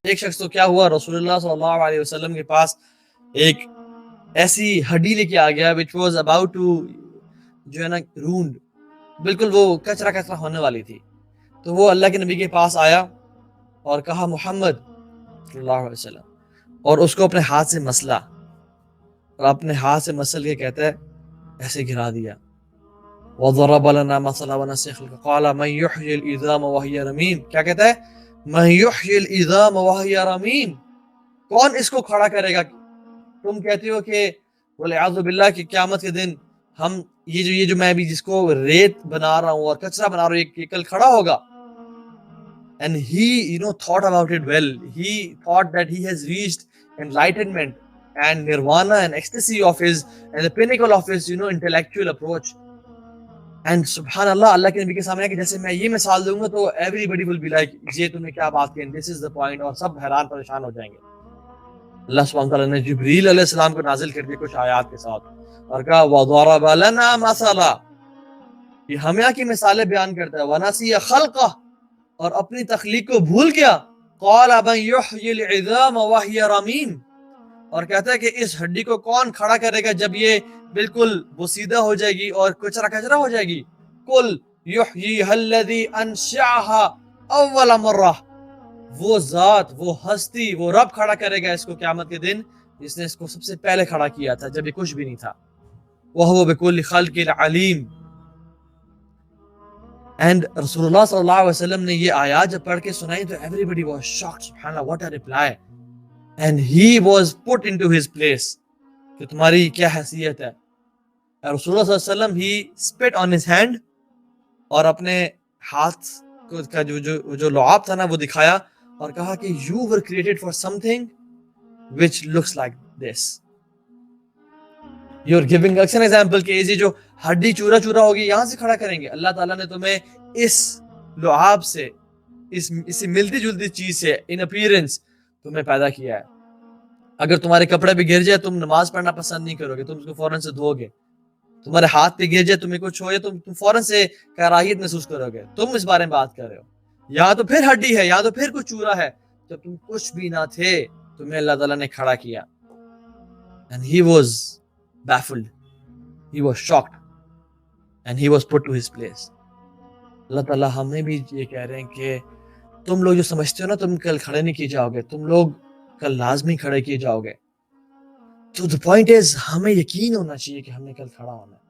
ایک شخص تو کیا ہوا, رسول اللہ صلی اللہ علیہ وسلم کے پاس ایک ایسی ہڈی لے کے آ گیا which was about to جو ہے نا ruined, بالکل وہ کچرا کچرا ہونے والی تھی. تو وہ اللہ کے نبی کے پاس آیا اور کہا محمد صلی اللہ علیہ وسلم, اور اس کو اپنے ہاتھ سے مسلا, اور اپنے ہاتھ سے مسل کے کہتا ہے ایسے گرا دیا. وضرب لنا مثلا ونسي خلقه قال من يحيي العظام وهي رميم. کیا کہتا ہے؟ من يحيي العظام وهي رميم, کون اس کو کھڑا کرے گا؟ تم کہتے ہو کہ والعیاذ باللہ کہ قیامت کے دن ہم یہ جو میں بھی جس کو ریت بنا رہا ہوں اور کچرا بنا رہا ہوں یہ کل کھڑا ہوگا. And he thought about it well. He thought that he has reached enlightenment and nirvana and ecstasy of his and the pinnacle of his intellectual approach. And subhanallah, اللہ کے نبی کے سامنے کہ جیسے میں یہ مثال دوں گا تو everybody will be like یہ تم نے کیا بات کی, this is the point, اور سب حیران پریشان ہو جائیں گے. اللہ سبحانہ تعالیٰ نے جبریل علیہ السلام کو نازل کر دیا کچھ آیات کے ساتھ اور کہا وَضَرَبَ لَنَا مَثَلًا, یہ ہمیں کی مثالیں بیان کرتا ہے. وَنَسِيَ خَلْقَهُ, اور اپنی تخلیق کو بھول گیا. قَالَ مَن يُحْيِي الْعِظَامَ وَهِيَ رَمِيمٌ, اور کہتا ہے کہ اس ہڈی کو کون کھڑا کرے گا جب یہ بالکل بوسیدہ ہو جائے گی اور کچرا کچرا ہو جائے گی. قُلْ يُحْيِيهَا الَّذِي أَنشَأَهَا أَوَّلَ مَرَّةٍ, وہ ذات, وہ ہستی, وہ رب کھڑا کرے گا اس کو قیامت کے دن جس نے اس کو سب سے پہلے کھڑا کیا تھا جب یہ کچھ بھی نہیں تھا. وَهُوَ بِكُلِّ خَلْقٍ عَلِيمٌ. اینڈ رسول اللہ صلی اللہ علیہ وسلم نے یہ آیات جب پڑھ کے سنائی تو everybody was shocked. سبحان اللہ, what a reply. And he was put into his place, کہ تمہاری کیا حیثیت ہے. رسول اللہ صلی اللہ علیہ وسلم he spit on his hand, اور اپنے ہاتھ کا جو لعاب تھا نا وہ دکھایا اور کہا کہ you were created for something which looks like this. You're giving us an example کہ یہ جو ہڈی چورا چورا ہوگی یہاں سے کھڑا کریں گے. اللہ تعالیٰ نے تمہیں اس لعاب سے, اس ملتی جلتی چیز سے in appearance تمہیں پیدا کیا ہے. اگر تمہارے کپڑے پہ گر جائے تم نماز پڑھنا پسند نہیں کرو گے, تم اس کو فوراً سے دھو گے. تمہارے ہاتھ پہ گر جائے, تمہیں کچھ ہو جائے تم فوراً سے کراہیت محسوس کرو گے. تم اس بارے میں بات کر رہے ہو یا تو پھر ہڈی ہے یا تو پھر کچھ چورا ہے. جب تم کچھ بھی نہ تھے تمہیں اللہ تعالیٰ نے کھڑا کیا. And he was baffled, he was shocked, and he was put to his place. اللہ تعالیٰ ہمیں بھی یہ کہہ رہے ہیں کہ تم لوگ جو سمجھتے ہو نا تم کل کھڑے نہیں کیے جاؤ گے, تم لوگ کل لازمی کھڑے کیے جاؤ گے. تو the point is ہمیں یقین ہونا چاہیے کہ ہم نے کل کھڑا ہونا ہے.